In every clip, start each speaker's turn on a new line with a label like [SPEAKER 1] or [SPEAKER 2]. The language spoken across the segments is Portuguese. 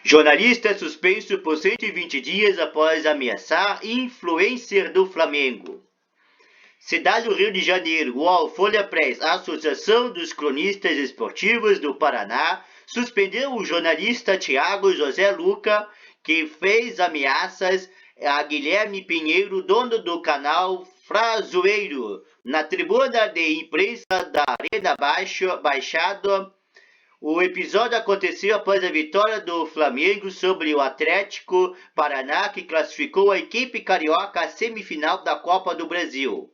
[SPEAKER 1] Jornalista é suspenso por 120 dias após ameaçar influencer do Flamengo. Cidade do Rio de Janeiro, UOL, Folha Press, a Associação dos Cronistas Esportivos do Paraná suspendeu o jornalista Thiago José Luca, que fez ameaças a Guilherme Pinheiro, dono do canal Frazoeiro, na tribuna de imprensa da Arena Baixada. O episódio aconteceu após a vitória do Flamengo sobre o Atlético Paraná, que classificou a equipe carioca à semifinal da Copa do Brasil.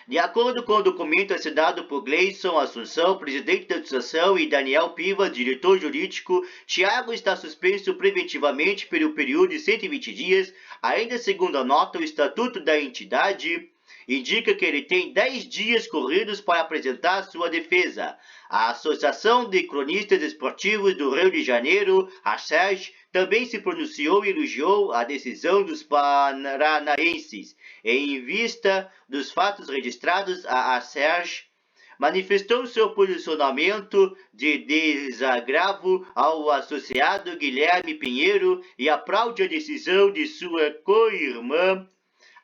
[SPEAKER 1] De acordo com o documento assinado por Gleison Assunção, presidente da associação, e Daniel Piva, diretor jurídico, Thiago está suspenso preventivamente pelo período de 120 dias. Ainda segundo a nota, o estatuto da entidade indica que ele tem 10 dias corridos para apresentar sua defesa. A Associação de Cronistas Esportivos do Rio de Janeiro, a SERJ, também se pronunciou e elogiou a decisão dos paranaenses. Em vista dos fatos registrados, a SERJ manifestou seu posicionamento de desagravo ao associado Guilherme Pinheiro e aplaude a decisão de sua co-irmã,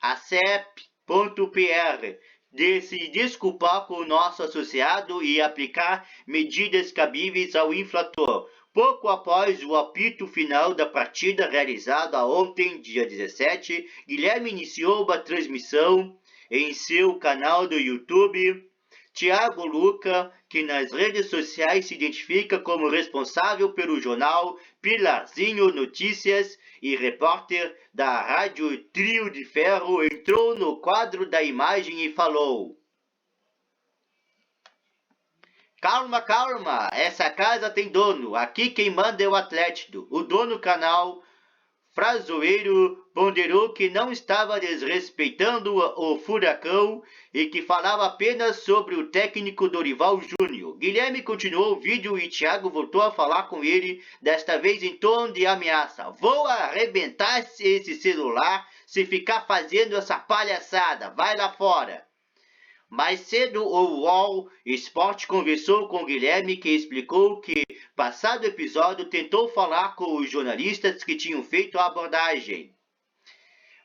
[SPEAKER 1] a CEP.PR, de se desculpar com o nosso associado e aplicar medidas cabíveis ao infrator. Pouco após o apito final da partida realizada ontem, dia 17, Guilherme iniciou uma transmissão em seu canal do YouTube. Thiago Luca, que nas redes sociais se identifica como responsável pelo jornal Pilarzinho Notícias e repórter da Rádio Trio de Ferro, entrou no quadro da imagem e falou: "Calma, calma, essa casa tem dono, aqui quem manda é o Atlético." O dono do canal Frazoeiro ponderou que não estava desrespeitando o Furacão e que falava apenas sobre o técnico Dorival Júnior. Guilherme continuou o vídeo e Thiago voltou a falar com ele, desta vez em tom de ameaça: "Vou arrebentar esse celular se ficar fazendo essa palhaçada, vai lá fora." Mais cedo, o UOL Esporte conversou com Guilherme, que explicou que, passado o episódio, tentou falar com os jornalistas que tinham feito a abordagem,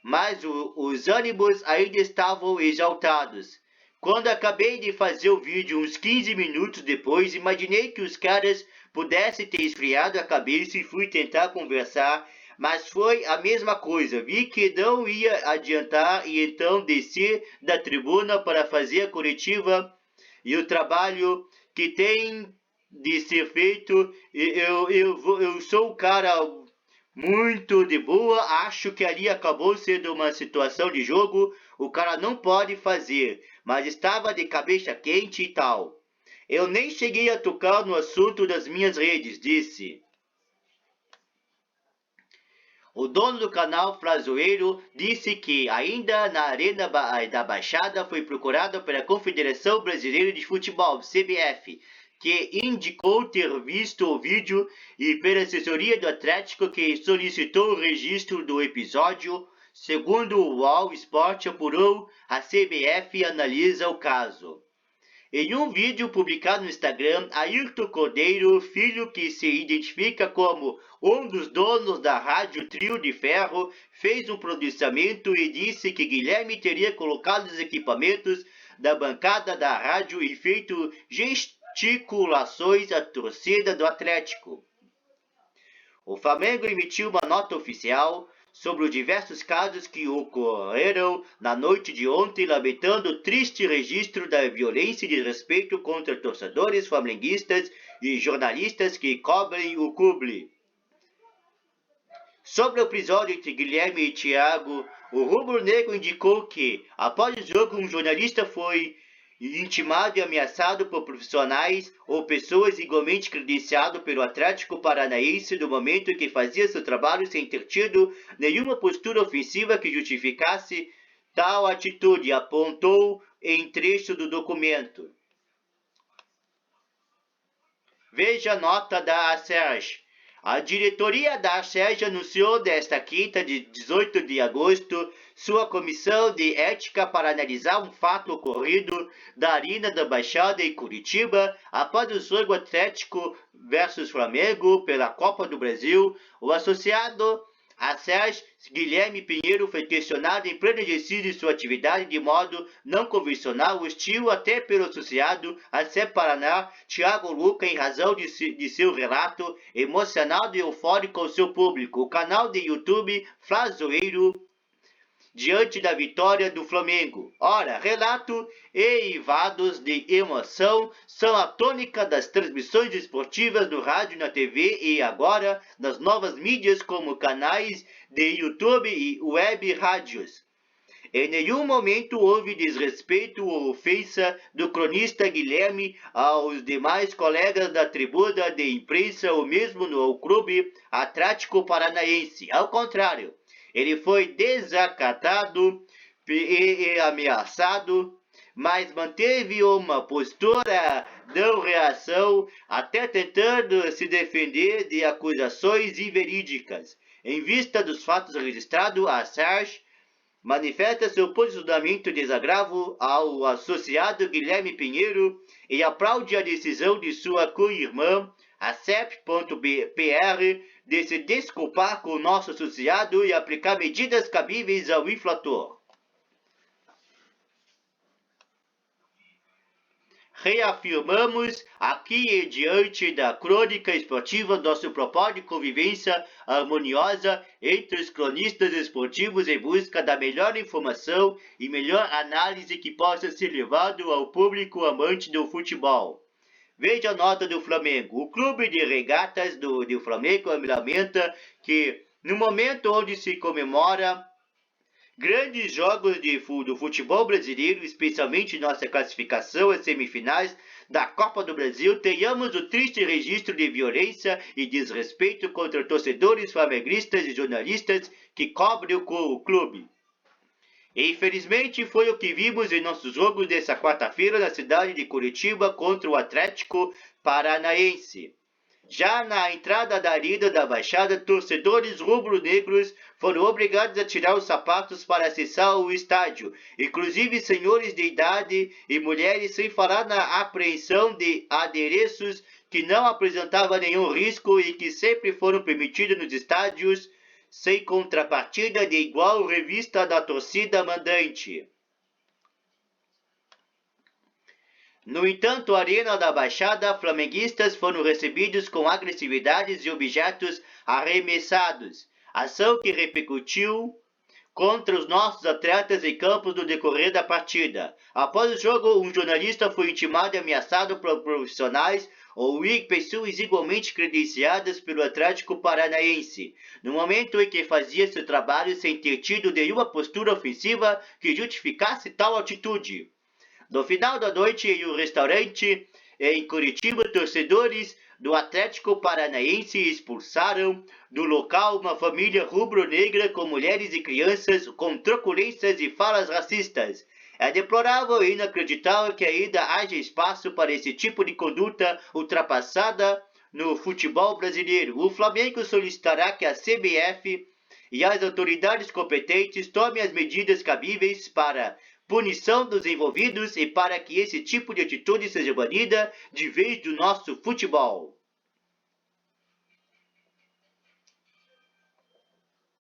[SPEAKER 1] mas os ânimos ainda estavam exaltados. "Quando acabei de fazer o vídeo, uns 15 minutos depois, imaginei que os caras pudessem ter esfriado a cabeça e fui tentar conversar, mas foi a mesma coisa. Vi que não ia adiantar e então desci da tribuna para fazer a coletiva e o trabalho que tem de ser feito. Eu sou um cara muito de boa, acho que ali acabou sendo uma situação de jogo, o cara não pode fazer, mas estava de cabeça quente e tal. Eu nem cheguei a tocar no assunto das minhas redes", disse. O dono do canal Frazoeiro disse que, ainda na Arena da Baixada, foi procurado pela Confederação Brasileira de Futebol, CBF, que indicou ter visto o vídeo, e pela assessoria do Atlético, que solicitou o registro do episódio. Segundo o UOL Sport apurou, a CBF analisa o caso. Em um vídeo publicado no Instagram, Ayrton Cordeiro, filho, que se identifica como um dos donos da Rádio Trio de Ferro, fez um pronunciamento e disse que Guilherme teria colocado os equipamentos da bancada da rádio e feito gesticulações à torcida do Atlético. O Flamengo emitiu uma nota oficial sobre os diversos casos que ocorreram na noite de ontem, lamentando o triste registro da violência e desrespeito contra torcedores flamenguistas e jornalistas que cobrem o clube. Sobre o episódio entre Guilherme e Thiago, o rubro-negro indicou que, após o jogo, um jornalista foi intimado e ameaçado por profissionais ou pessoas igualmente credenciadas pelo Atlético Paranaense no momento em que fazia seu trabalho, sem ter tido nenhuma postura ofensiva que justificasse tal atitude, apontou em trecho do documento. Veja a nota da SERJ. A diretoria da Sérgio anunciou desta quinta, de 18 de agosto, sua comissão de ética para analisar um fato ocorrido da Arena da Baixada em Curitiba após o jogo Atlético versus Flamengo pela Copa do Brasil. O associado a Sérgio Guilherme Pinheiro foi questionado em pleno exercício de sua atividade de modo não convencional, hostil até pelo associado a CE Paraná, Thiago Luca, em razão de seu relato emocionado e eufórico ao seu público. O canal de YouTube Flazoeiro diante da vitória do Flamengo. Ora, relato e eivados de emoção são a tônica das transmissões esportivas no rádio e na TV e agora nas novas mídias como canais de YouTube e web rádios. Em nenhum momento houve desrespeito ou ofensa do cronista Guilherme aos demais colegas da tribuna de imprensa ou mesmo no clube Atlético Paranaense. Ao contrário, ele foi desacatado e ameaçado, mas manteve uma postura de reação, até tentando se defender de acusações inverídicas. Em vista dos fatos registrados, a Sérgio manifesta seu posicionamento de desagravo ao associado Guilherme Pinheiro e aplaude a decisão de sua co-irmã, a CEP.br, de se desculpar com o nosso associado e aplicar medidas cabíveis ao infrator. Reafirmamos aqui e diante da crônica esportiva nosso propósito de convivência harmoniosa entre os cronistas esportivos em busca da melhor informação e melhor análise que possa ser levado ao público amante do futebol. Veja a nota do Flamengo. O clube de regatas do Flamengo lamenta que, no momento onde se comemora grandes jogos do futebol brasileiro, especialmente nossa classificação às semifinais da Copa do Brasil, tenhamos o triste registro de violência e desrespeito contra torcedores flamenguistas e jornalistas que cobrem o clube. E, infelizmente, foi o que vimos em nossos jogos dessa quarta-feira na cidade de Curitiba contra o Atlético Paranaense. Já na entrada da Arena da Baixada, torcedores rubro-negros foram obrigados a tirar os sapatos para acessar o estádio, inclusive senhores de idade e mulheres, sem falar na apreensão de adereços que não apresentavam nenhum risco e que sempre foram permitidos nos estádios sem contrapartida de igual revista da torcida mandante. No entanto, a Arena da Baixada, flamenguistas foram recebidos com agressividades e objetos arremessados, ação que repercutiu contra os nossos atletas em campos no decorrer da partida. Após o jogo, um jornalista foi intimado e ameaçado por profissionais ou pessoas igualmente credenciadas pelo Atlético Paranaense, no momento em que fazia seu trabalho sem ter tido nenhuma postura ofensiva que justificasse tal atitude. No final da noite, em um restaurante em Curitiba, torcedores do Atlético Paranaense expulsaram do local uma família rubro-negra com mulheres e crianças com truculências e falas racistas. É deplorável e inacreditável que ainda haja espaço para esse tipo de conduta ultrapassada no futebol brasileiro. O Flamengo solicitará que a CBF e as autoridades competentes tomem as medidas cabíveis para punição dos envolvidos e para que esse tipo de atitude seja banida de vez do nosso futebol.